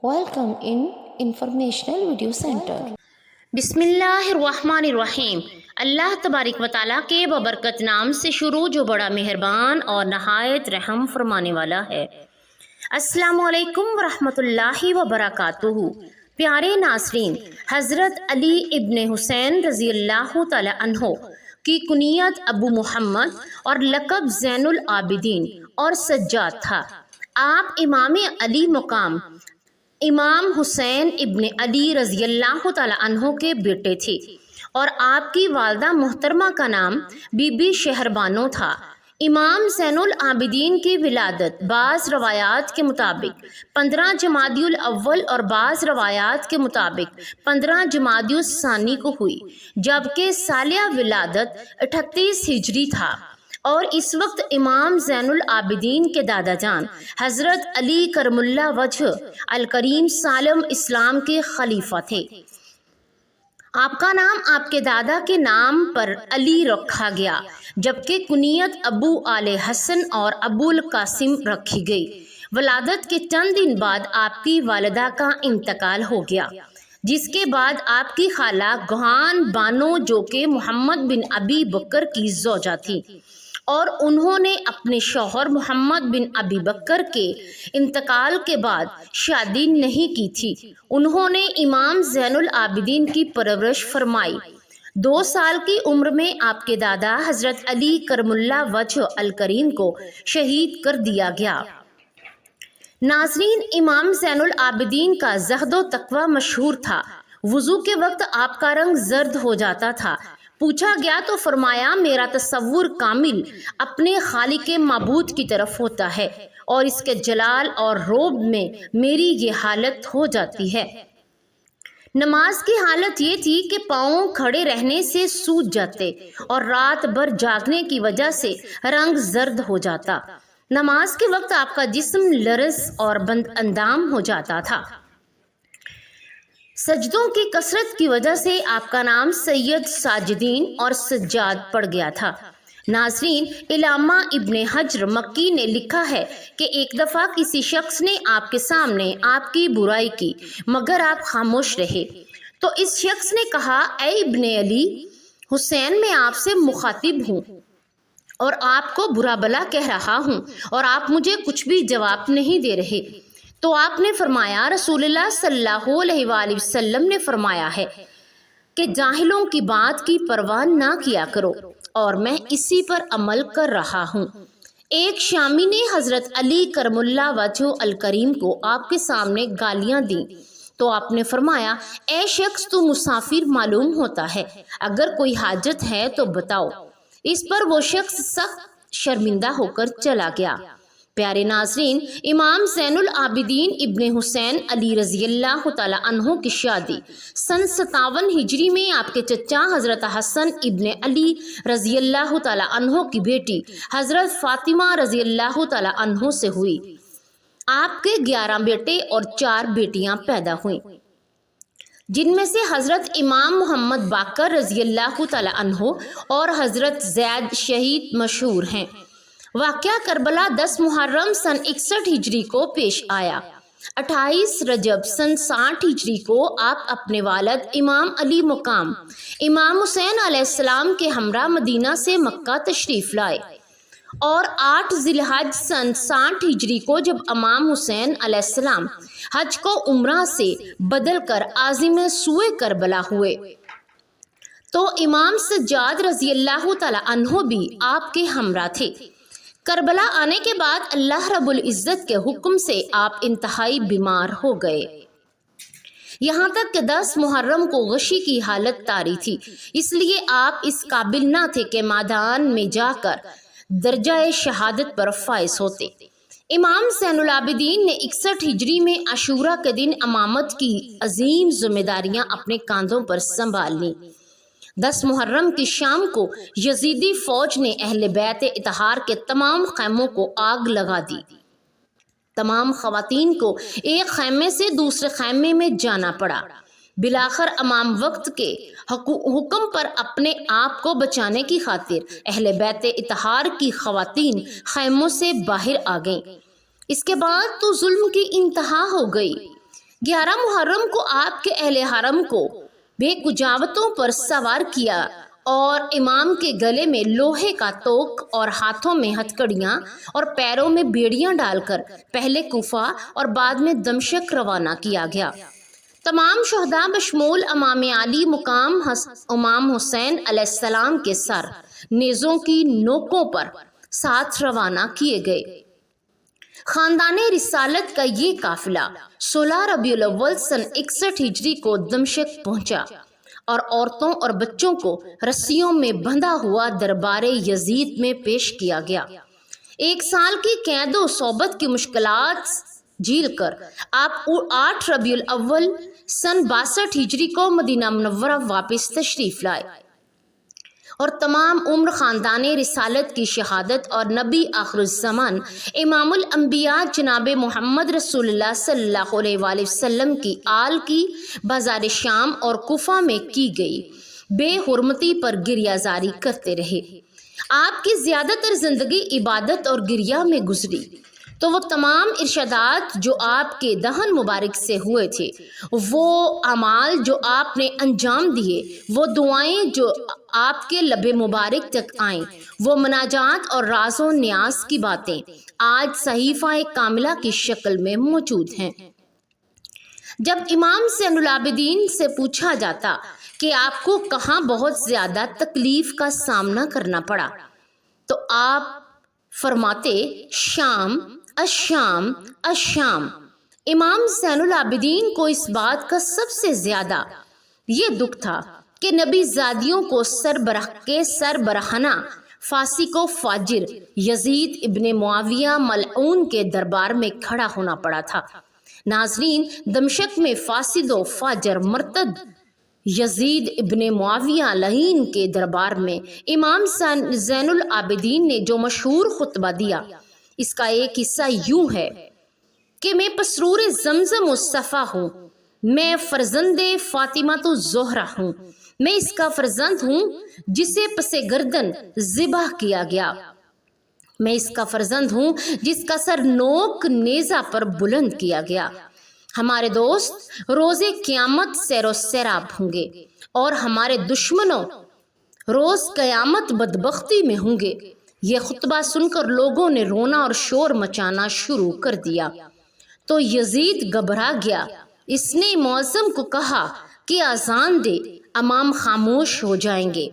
Welcome in Informational Video Center. बिस्मिल्लाहिर्रहमानिर्रहीम। अल्लाह तबारिक व तआला के बबरकत नाम से शुरू जो बड़ा मेहरबान और नहायत रहम फरमाने वाला है। अस्सलामु अलैकुम वरहमतुल्लाहि व बरकातुहू। प्यारे नाज़रीन, हज़रत अली इब्न हुसैन रज़ी अल्लाह तआला अन्हो की कुनियत अबू मुहम्मद और लक़ब ज़ैनुल आबिदीन और सज्जाद था। आप इमाम अली मुकाम इमाम हुसैन इब्न अली रज़ियल्लाहु तआला अन्हो के बेटे थे और आपकी वालदा मोहतरमा का नाम बीबी शहरबानो था। इमाम ज़ैनुल आबिदीन की विलादत बाज़ रवायात के मुताबिक 15 जमादियुल अव्वल और बाज़ रवायात के मुताबिक 15 जमादियुल सानी को हुई, जबकि सालिया विलादत 38 हिजरी था और इस वक्त इमाम ज़ैनुल आबिदीन के दादा जान हज़रत अली करमुल्ला वजह अल करीम सालम इस्लाम के खलीफा थे। आपका नाम आपके दादा के नाम पर अली रखा गया, जबकि कुनियत अबू आले हसन और अबुल कासिम रखी गई। वलादत के चंद दिन बाद आपकी वालिदा का इंतकाल हो गया, जिसके बाद आपकी खाला गुहान बानो जो कि मोहम्मद बिन अबी बकर की ज़ौजा थी और उन्होंने अपने शौहर मोहम्मद बिन अबी बकर के इंतकाल के बाद शादी नहीं की थी। उन्होंने इमाम ज़ैनुल आबिदीन की परवरिश फरमाई। 2 साल की उम्र में आपके दादा हज़रत अली करमुल्ला वजह अल करीम को शहीद कर दिया गया। नाज़रीन, इमाम ज़ैनुल आबिदीन का ज़हदो तकवा मशहूर था। वुज़ू के वक्त आपका रंग जर्द हो जाता था। पूछा गया तो फरमाया, मेरा तसव्वुर कामिल अपने खालिक माबूद की तरफ होता है और इसके जलाल और रोब में मेरी ये हालत हो जाती है। नमाज की हालत ये थी कि पाँव खड़े रहने से सूज जाते और रात भर जागने की वजह से रंग जर्द हो जाता। नमाज के वक्त आपका जिस्म लरस और बंद अंदाम हो जाता था। सजदों की कसरत की वजह से आपका नाम सैयद साजिदीन और सज्जाद पड़ गया था। नाज़रीन, इलामा इब्ने हजर मक्की ने लिखा है कि एक दफ़ा किसी शख्स ने आपके सामने आपकी बुराई की, मगर आप खामोश रहे। तो इस शख्स ने कहा, ऐ इब्ने अली हुसैन, मैं आपसे मुखातिब हूँ और आपको बुरा भला कह रहा हूँ और आप मुझे कुछ भी जवाब नहीं दे रहे। तो आपने फरमाया, रसूलुल्लाह सल्लल्लाहु अलैहि वसल्लम ने फरमाया है कि जाहिलों की बात की परवाह ना किया करो और मैं इसी पर अमल कर रहा हूँ। एक शामी ने हज़रत अली करमुल्ला वजह अल करीम को आपके सामने गालियाँ दी तो आपने फरमाया, ऐ शख्स, तू मुसाफिर मालूम होता है, अगर कोई हाजत है तो बताओ। इस पर वो शख्स सख्त शर्मिंदा होकर चला गया। प्यारे नाज़रीन, इमाम ज़ैनुल आबिदीन इब्ने हुसैन अली रज़ियल्लाहु तआला अन्हो की शादी सन 57 हिजरी में आपके चचा हज़रत हसन इब्ने अली रज़ियल्लाहु तआला अन्हो की बेटी हज़रत फ़ातिमा रज़ियल्लाहु तआला अन्हो से हुई। आपके 11 बेटे और 4 बेटियां पैदा हुईं, जिनमें से हज़रत इमाम मोहम्मद बाकर रज़ियल्लाहु तआला अन्हो और हज़रत ज़ैद शहीद मशहूर हैं। वाक़या करबला 10 मुहर्रम सन 61 हिजरी को पेश आया। 28 रजब सन 60 हिजरी को आप अपने वालिद इमाम अली मुकाम इमाम हुसैन अलैहिस्सलाम के हमरा मदीना से मक्का तशरीफ़ लाए और 8 ज़िलहज सन 60 हिजरी को जब इमाम हुसैन अलैहिस्सलाम हज को उम्रा से बदल कर आज़िम सूए करबला हुए तो इमाम सज्जाद रज़ियल्लाहु तआला अन्हो भी आपके हमरा थे। करबला आने के बाद अल्लाह रब्बुल इज़्ज़त के हुक्म से आप इंतहाई बीमार हो गए, यहाँ तक कि 10 मुहर्रम को गशी की हालत तारी थी, इसलिए आप इस काबिल ना थे कि मैदान में जाकर दर्जा शहादत पर फाइज होते। इमाम ज़ैनुल आबिदीन ने 61 हिजरी में आशूरा के दिन इमामत की अजीम जिम्मेदारियां अपने कांधों पर संभाल लीं। 10 मुहर्रम की शाम को यजीदी फौज ने अहले बैत इतहार के तमाम खैमों को आग लगा दी। तमाम खवातीन को एक खैमे से दूसरे खैमे में जाना पड़ा। बिलाखिर इमाम वक्त के हुक्म पर अपने आप को बचाने की खातिर अहले बैत इतहार की खवातीन खैमों से बाहर आ गईं। इसके बाद तो जुल्म की इंतहा हो गई। 11 मुहर्रम को आपके अहले हरम को बेकुजावतों पर सवार किया और इमाम के गले में लोहे का तोक और हाथों में हथकड़ियाँ और पैरों में बेड़ियाँ डालकर पहले कूफा और बाद में दमशक रवाना किया गया। तमाम शहदा बशमूल इमाम अली मुकाम इमाम हुसैन अलैहिस्सलाम के सर नेज़ों की नोकों पर साथ रवाना किए गए। खानदाने रिसालत का ये काफिला 16 रबीउल अव्वल सन 61 हिजरी को दमशक पहुंचा और औरतों और बच्चों को रस्सियों में बंधा हुआ दरबारे यजीद में पेश किया गया। 1 साल की कैदो सोबत की मुश्किलात झील कर आप 8 रबीउल अव्वल सन 62 हिजरी को मदीना मुनव्वरा वापस तशरीफ लाए और तमाम उम्र खानदाने रिसालत की शहादत और नबी आखिरुज़्ज़मान इमामुल अंबिया जनाब मोहम्मद रसूलुल्लाह सल्लल्लाहु अलैहि वसल्लम की आल की बाजार शाम और कुफा में की गई बेहुरमती पर गिरियाजारी करते रहे। आपकी ज़्यादातर ज़िंदगी इबादत और गिरिया में गुजरी, तो वो तमाम इरशादात जो आपके दहन मुबारक से हुए थे, वो अमाल जो आपने अंजाम दिए, वो दुआएं जो आपके लबे मुबारक तक आएं, वो मनाजात और राज़ो न्यास की बातें आज सहीफ़ा कामिला की शक्ल में मौजूद हैं। जब इमाम ज़ैनुल आबिदीन से पूछा जाता कि आपको कहाँ बहुत ज़्यादा तकलीफ़ का सामना करना पड़ा, तो आप फरमाते शाम अशाम अशाम। इमाम ज़ैनुल आबिदीन को इस बात का सबसे ज़्यादा ये दुख था कि नबी ज़ादियों को सरबराहाना फासी को फाजिर यजीद इब्ने मुआविया मलऊन के दरबार में खड़ा होना पड़ा था। नाज़रीन, दमशक में फासिदो फाजर मर्तद यजीद इब्ने मुआविया लहीन के दरबार में इमाम ज़ैनुल आबिदीन ने जो मशहूर खुतबा दिया, इसका एक हिस्सा यूं है कि मैं पसरूर ज़मज़म मुस्तफ़ा हूँ, मैं फ़र्जंदे फ़ातिमा तो ज़ोहरा हूँ, मैं इसका फ़र्जंद हूँ जिसे पसे गर्दन ज़िबा किया गया, मैं इसका फ़र्जंद हूँ जिसका सर नोक नेज़ा पर बुलंद किया गया। हमारे दोस्त रोज़े क़यामत सैरो सैराब होंगे और हमारे दुश्मनों रोज़ क़यामत बदबख्ती में होंगे। ये खुतबा सुनकर लोगों ने रोना और शोर मचाना शुरू कर दिया तो यजीद घबरा गया। इसने मौज़म को कहा कि अजान दे, इमाम खामोश हो जाएंगे।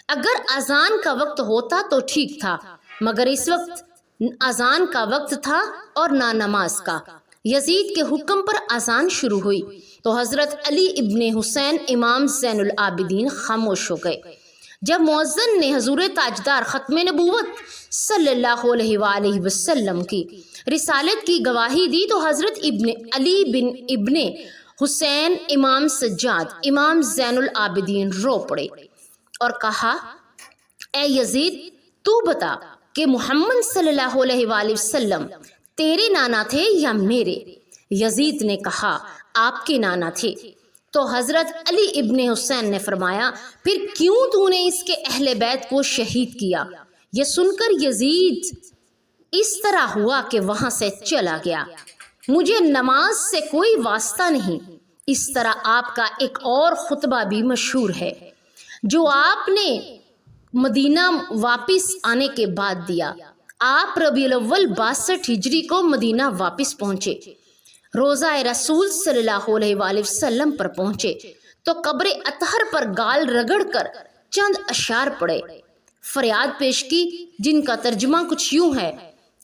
अगर अजान का वक्त होता तो ठीक था, मगर इस वक्त अजान का वक्त था और ना नमाज का। यजीद के हुक्म पर अजान शुरू हुई तो हज़रत अली इब्ने हुसैन इमाम ज़ैनुल आबिदीन खामोश हो गए। जब मुअज्जिन ने हजूर ताजदार ख़त्म नबूवत सल्लल्लाहु अलैहि वसल्लम की रिसालत की गवाही दी तो हज़रत इब्ने अली बिन इब्ने हुसैन इमाम सज्जाद इमाम ज़ैनुल आबिदीन रो पड़े और कहा, ए यजीद, तू बता कि मोहम्मद सल्लल्लाहु अलैहि वसल्लम तेरे नाना थे या मेरे? यजीद ने कहा, आपके नाना थे। तो हज़रत अली इब्ने हुसैन ने फरमाया, फिर क्यों तूने इसके अहले बैत को शहीद किया? यह सुनकर यजीद इस तरह हुआ कि वहाँ से चला गया। मुझे नमाज से कोई वास्ता नहीं। इस तरह आपका एक और खुतबा भी मशहूर है जो आपने मदीना वापस आने के बाद दिया। आप रबीउल अव्वल 62 हिजरी को मदीना वापस पहुँचे, रोज़ा रसूल सल्लल्लाहु अलैहि वसल्लम पर पहुँचे तो कब्र अतहर पर गाल रगड़कर चंद अशार पड़े, फरियाद पेश की, जिनका तर्जुमा कुछ यूं है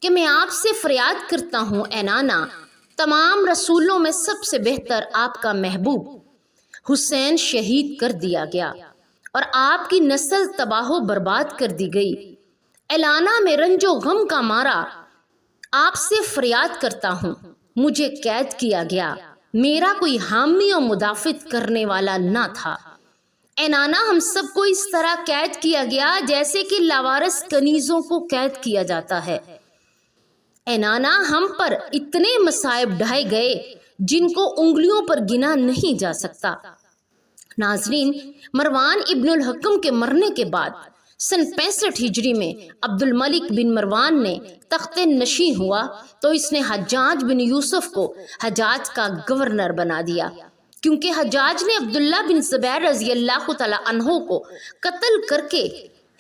कि मैं आपसे फरियाद करता हूँ ए नाना, तमाम रसूलों में सबसे बेहतर आपका महबूब हुसैन शहीद कर दिया गया और आपकी नस्ल तबाह बर्बाद कर दी गई। एलाना में रंजो गम का मारा आपसे फरियाद करता हूँ, मुझे कैद किया गया, मेरा कोई हामी और मुदाफित करने वाला ना था। ए नाना, हम सबको इस तरह कैद किया गया जैसे कि लावारिस कनीज़ों को कैद किया जाता है। ए नाना, हम पर इतने मसाइब ढाए गए जिनको उंगलियों पर गिना नहीं जा सकता। नाजरीन, मरवान इब्नुल हकम के मरने के बाद سن 65 ہجری میں عبد الملک بن مروان نے تخت نشین ہوا تو اس نے حجاج بن یوسف کو حجاز کا گورنر بنا دیا، کیونکہ حجاج نے عبداللہ بن زبیر رضی اللہ تعالی عنہ کو قتل کر کے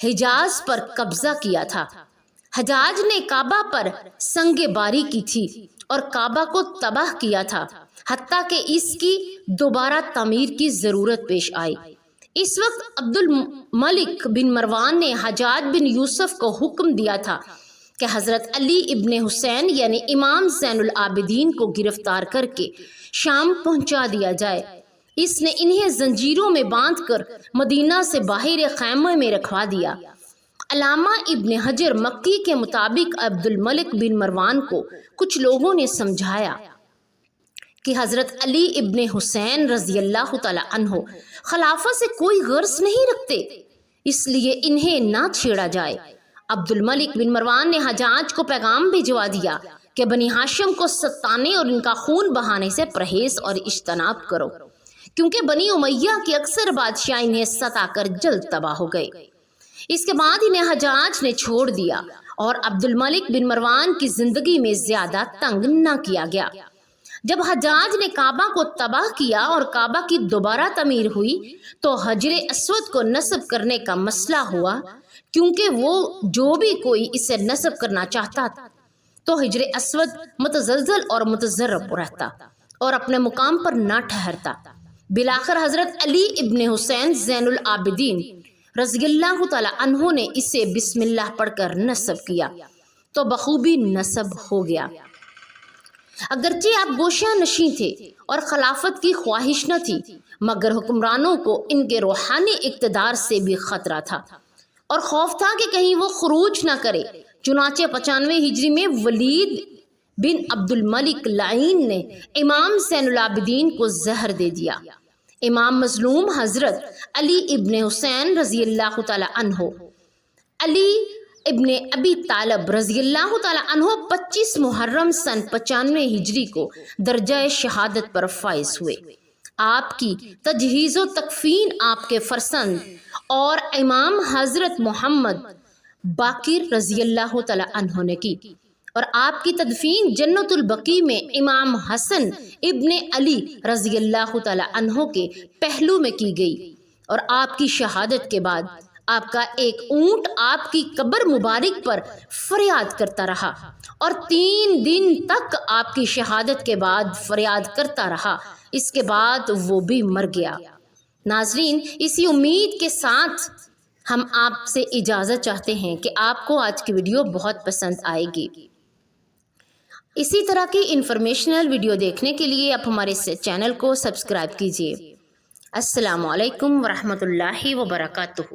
حجاز پر قبضہ کیا تھا۔ حجاج نے کعبہ پر سنگ باری کی تھی اور کعبہ کو تباہ کیا تھا، حتیٰ کہ اس کی دوبارہ تعمیر کی ضرورت پیش آئی۔ اس وقت عبد الملک بن مروان نے حجاج بن یوسف کو حکم دیا تھا کہ حضرت علی ابن حسین یعنی امام زین العابدین کو گرفتار کر کے شام پہنچا دیا جائے۔ اس نے انہیں زنجیروں میں باندھ کر مدینہ سے باہر خیمے میں رکھوا دیا۔ علامہ ابن حجر مکی کے مطابق عبد الملک بن مروان کو کچھ لوگوں نے سمجھایا کہ حضرت علی ابن حسین رضی اللہ تعالی عنہ خلافت سے کوئی غرض نہیں رکھتے، اس لیے انہیں نہ چھیڑا جائے۔ عبد الملک بن مروان نے حجاج کو پیغام بھجوا دیا کہ بنی ہاشم کو ستانے اور ان کا خون بہانے سے پرہیز اور اجتناب کرو، کیونکہ بنی امیہ کے اکثر بادشاہ انہیں ستا کر جلد تباہ ہو گئے۔ اس کے بعد انہیں حجاج نے چھوڑ دیا اور عبد الملک بن مروان کی زندگی میں زیادہ تنگ نہ کیا گیا۔ جب حجاج نے کعبہ کو تباہ کیا اور کعبہ کی دوبارہ تعمیر ہوئی تو حجر اسود کو نصب کرنے کا مسئلہ ہوا، کیونکہ وہ جو بھی کوئی اسے نصب کرنا چاہتا تو حجر اسود متزلزل اور متضرب رہتا اور اپنے مقام پر نہ ٹھہرتا۔ بالآخر حضرت علی ابن حسین زین العابدین رضی اللہ تعالی عنہ نے اسے بسم اللہ پڑھ کر نصب کیا تو بخوبی نصب ہو گیا۔ اگرچہ آپ گوشہ نشین تھے اور خلافت کی خواہش نہ تھی، مگر حکمرانوں کو ان کے روحانی اقتدار سے بھی خطرہ تھا اور خوف تھا کہ کہیں وہ خروج نہ کرے۔ چنانچہ 95 ہجری میں ولید بن عبد الملک لعین نے امام زین العابدین کو زہر دے دیا۔ امام مظلوم حضرت علی ابن حسین رضی اللہ تعالی عنہ، علی ابن ابی طالب رضی اللہ تعالی عنہ 25 محرم سن 95 ہجری کو درجہ شہادت پر فائز ہوئے۔ آپ کی تجہیز و تکفین آپ کے فرزند اور امام حضرت محمد باقر رضی اللہ تعالی عنہ نے کی، اور آپ کی تدفین جنت البقیع میں امام حسن ابن علی رضی اللہ تعالی عنہ کے پہلو میں کی گئی، اور آپ کی شہادت کے بعد آپ کا ایک اونٹ آپ کی قبر مبارک پر فریاد کرتا رہا اور 3 دن تک آپ کی شہادت کے بعد فریاد کرتا رہا، اس کے بعد وہ بھی مر گیا۔ ناظرین، اسی امید کے ساتھ ہم آپ سے اجازت چاہتے ہیں کہ آپ کو آج کی ویڈیو بہت پسند آئے گی۔ اسی طرح کی انفارمیشنل ویڈیو دیکھنے کے لیے آپ ہمارے چینل کو سبسکرائب کیجیے۔ السلام علیکم ورحمۃ اللہ وبرکاتہ۔